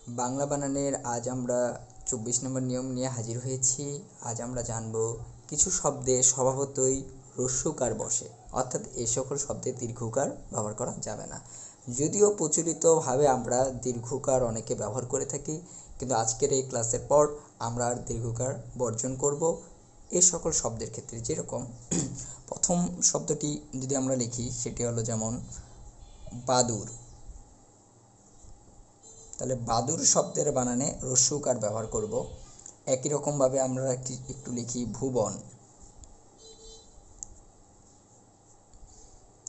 বাংলা বানানের আজ আমরা 24 নম্বর নিয়ম নিয়ে হাজির হয়েছি। আজ আমরা জানব কিছু শব্দে স্বভাবতই হ্রস্বকার বসে, অর্থাৎ এ সকল শব্দে দীর্ঘকার ব্যবহার করা যাবে না। যদিও প্রচলিতভাবে আমরা দীর্ঘকার অনেকে ব্যবহার করে থাকি, কিন্তু আজকের এই ক্লাসের পর আমরা আর দীর্ঘকার বর্জন করব এ সকল শব্দের ক্ষেত্রে। যেরকম প্রথম শব্দটি যদি আমরা লিখি সেটি হলো যেমন বাদুড়। তাহলে বাদুড় শব্দের বানানে হ্রস্বকার ব্যবহার করব। একই রকমভাবে আমরা একটু লিখি ভুবন।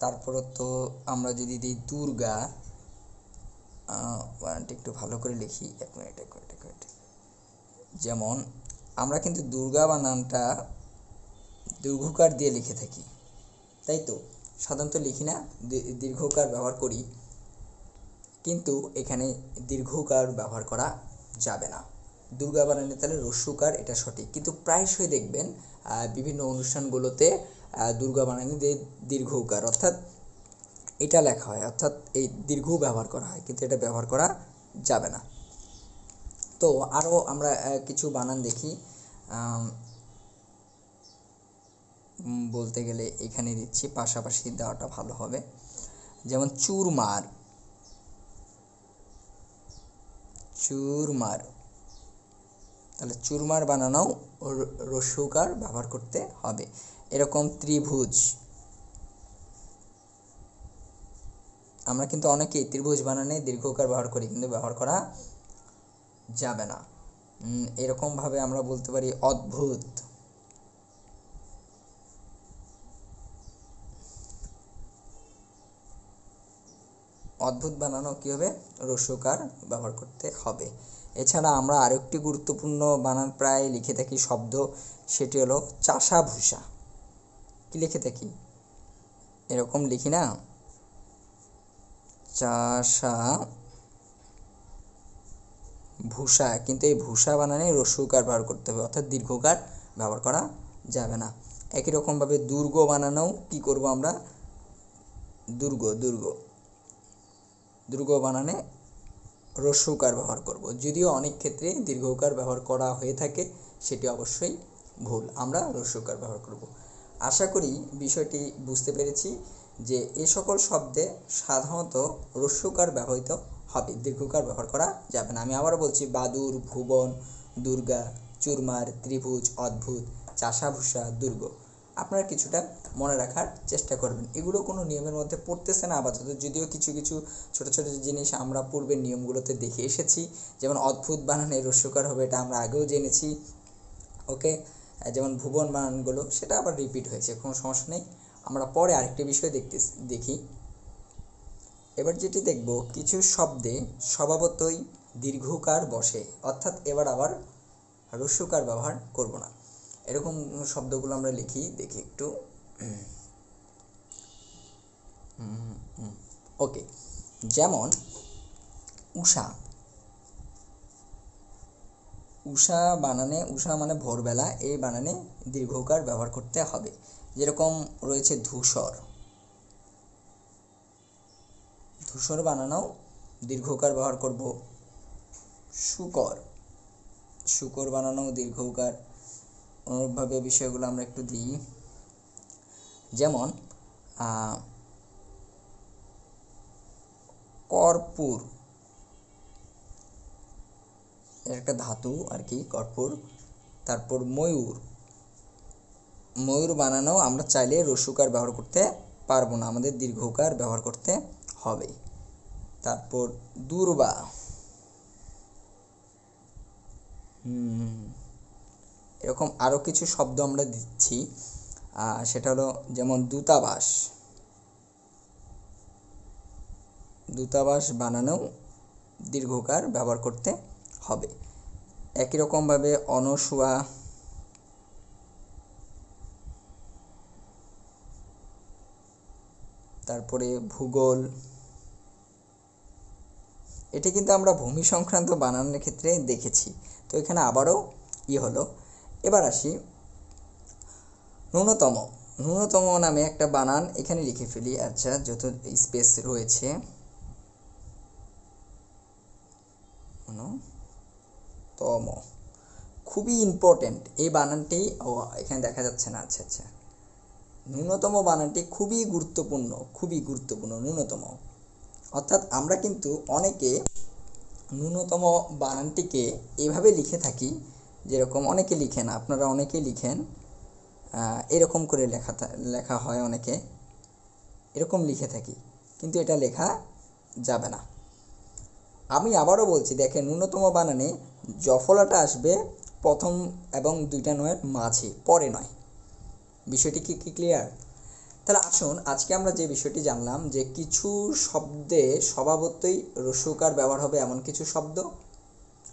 তারপর তো আমরা যদি দিই দুর্গা, বানানটা একটু ভালো করে লিখি, এক মিনিট। যেমন আমরা কিন্তু দুর্গা বানানটা দীর্ঘকার দিয়ে লিখে থাকি, তাই তো? সাধারণত লিখি না, দীর্ঘকার ব্যবহার করি, কিন্তু এখানে দীর্ঘকার ব্যবহার করা যাবে না। দুর্গা বানানে তাহলে হ্রস্বকার, এটা সঠিক। কিন্তু প্রায়শই দেখবেন বিভিন্ন অনুষ্ঠানগুলোতে দুর্গা বানানে দীর্ঘকার অর্থাৎ এটা লেখা হয়, অর্থাৎ এই দীর্ঘ ব্যবহার করা হয়, কিন্তু এটা ব্যবহার করা যাবে না। তো আরও আমরা কিছু বানান দেখি। বলতে গেলে এখানে দিচ্ছি, পাশাপাশি দেওয়াটা ভালো হবে। যেমন চুরমার, তাহলে চুরমার বানানোও হ্রস্বকার ব্যবহার করতে হবে। এরকম ত্রিভুজ, আমরা কিন্তু অনেকেই ত্রিভুজ বানানে দীর্ঘকার ব্যবহার করি, কিন্তু ব্যবহার করা যাবে না। এরকমভাবে আমরা বলতে পারি অদ্ভুত। অদ্ভুত বানানো কী হবে? হ্রস্বকার ব্যবহার করতে হবে। এছাড়া আমরা আরেকটি গুরুত্বপূর্ণ বানান প্রায় লিখে থাকি শব্দ, সেটি হলো চাষা ভুষা। কি লিখে থাকি? এরকম লিখি না, চাষা ভুষা, কিন্তু এই ভুষা বানানে হ্রস্বকার ব্যবহার করতে হবে, অর্থাৎ দীর্ঘকার ব্যবহার করা যাবে না। একই রকমভাবে দুর্গ বানানোও কি করব আমরা? দুর্গ বানানে হ্রস্বকার ব্যবহার করব। যদিও অনেক ক্ষেত্রে দীর্ঘকার ব্যবহার করা হয়ে থাকে, সেটি অবশ্যই ভুল, আমরা হ্রস্বকার ব্যবহার করব। আশা করি বিষয়টি বুঝতে পেরেছি যে এ সকল শব্দে সাধারণত হ্রস্বকার ব্যবহৃত হবে, দীর্ঘকার ব্যবহার করা যাবে না। আমি আবারও বলছি, বাদুড়, ভুবন, দুর্গা, চুরমার, ত্রিভুজ, অদ্ভুত, চাষাভূষা, দুর্গ। আপনারা কিছুটা মনে রাখার চেষ্টা করবেন। এগুলো কোনো নিয়মের মধ্যে পড়তেছে না আপাতত, যদিও কিছু কিছু ছোটো ছোটো জিনিস আমরা পূর্বের নিয়মগুলোতে দেখে এসেছি। যেমন অদ্ভুত বানানে হ্রস্বকার হবে, এটা আমরা আগেও জেনেছি। ওকে, যেমন ভুবন বানানগুলো সেটা আবার রিপিট হয়েছে, কোনো সমস্যা নেই। আমরা পরে আরেকটি বিষয় দেখি। এবার যেটি দেখব, কিছু শব্দে স্বভাবতই দীর্ঘকার বসে, অর্থাৎ এবার আবার হ্রস্বকার ব্যবহার করব না। এরকম শব্দগুলো আমরা দেখি একটু। ওকে, যেমন উষা বানানে, উষা মানে ভোরবেলা, এই বানানে দীর্ঘকার ব্যবহার করতে হবে। যেরকম রয়েছে ধূসর বানানোও দীর্ঘকার ব্যবহার করব। শুকর বানানোও দীর্ঘকার। অনুরূপভাবে বিষয়গুলো আমরা একটু দিই। যেমন কর্পূর, এর একটা ধাতু আর কি, কর্পূর। তারপর ময়ূর বানানো আমরা চাইলে হ্রস্বকার ব্যবহার করতে পারবো না, আমাদের দীর্ঘকার ব্যবহার করতে হবে। তারপর দূর্বা, এরকম আরও কিছু শব্দ আমরা দিচ্ছি। সেটা হলো যেমন দূতাবাস বানানোও দীর্ঘকার ব্যবহার করতে হবে। একই রকমভাবে অনসুয়া, তারপরে ভূগোল, এটি কিন্তু আমরা ভূমি সংক্রান্ত বানানের ক্ষেত্রে দেখেছি। তো এখানে আবারও হলো। এবার আসি ন্যূনতম নামে একটা বানান এখানে লিখে ফেলি। আচ্ছা, যত স্পেস রয়েছে, ন্যূনতম, খুবই ইম্পর্টেন্ট এই বানানটি। ও এখানে দেখা যাচ্ছে না, আচ্ছা আচ্ছা, ন্যূনতম বানানটি খুবই গুরুত্বপূর্ণ, খুবই গুরুত্বপূর্ণ ন্যূনতম। অর্থাৎ আমরা কিন্তু অনেকে ন্যূনতম বানানটিকে এভাবে লিখে থাকি, যেরকম অনেকে লিখেন, আপনারা অনেকেই লিখেন এরকম করে লেখা হয়, অনেকে এরকম লিখে থাকি, কিন্তু এটা লেখা যাবে না। আমি আবারও বলছি, দেখেন ন্যূনতম বানানে জফলাটা আসবে প্রথম এবং দুইটা নয়ের মাঝে, পরে নয়। বিষয়টি কি ক্লিয়ার? তাহলে আসুন আজকে আমরা যে বিষয়টি জানলাম যে কিছু শব্দে স্বভাবতই হ্রস্বকার ব্যবহার হবে এমন কিছু শব্দ,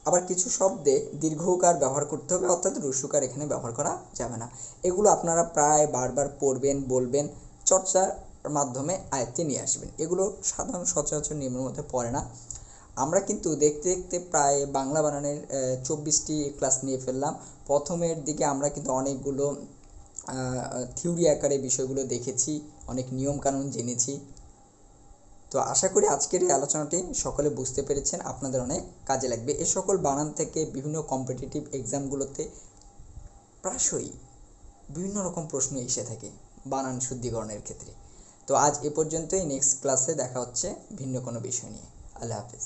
আবার কিছু শব্দে দীর্ঘকার ব্যবহার করতে হবে, অর্থাৎ হ্রস্বকার এখানে ব্যবহার করা যাবে না। এগুলো আপনারা প্রায় বারবার পড়বেন, বলবেন, চর্চার মাধ্যমে আয়ত্তে নিয়ে আসবেন। এগুলো সাধারণ সচরাচর নিয়মের মধ্যে পড়ে না। আমরা কিন্তু দেখতে দেখতে প্রায় বাংলা বানানের 24টি ক্লাস নিয়ে ফেললাম। প্রথমের দিকে আমরা কিন্তু অনেকগুলো থিওরি আকারে বিষয়গুলো দেখেছি, অনেক নিয়মকানুন জেনেছি। তো আশা করি আজকের এই আলোচনাটি সকলে বুঝতে পেরেছেন, আপনাদের অনেক কাজে লাগবে। এ সকল বানান থেকে বিভিন্ন কম্পিটিটিভ এক্সামগুলোতে প্রায়শই বিভিন্ন রকম প্রশ্ন এসে থাকে বানান শুদ্ধিকরণের ক্ষেত্রে। তো আজ এ পর্যন্তই, নেক্সট ক্লাসে দেখা হচ্ছে ভিন্ন কোনো বিষয় নিয়ে। আল্লাহ হাফেজ।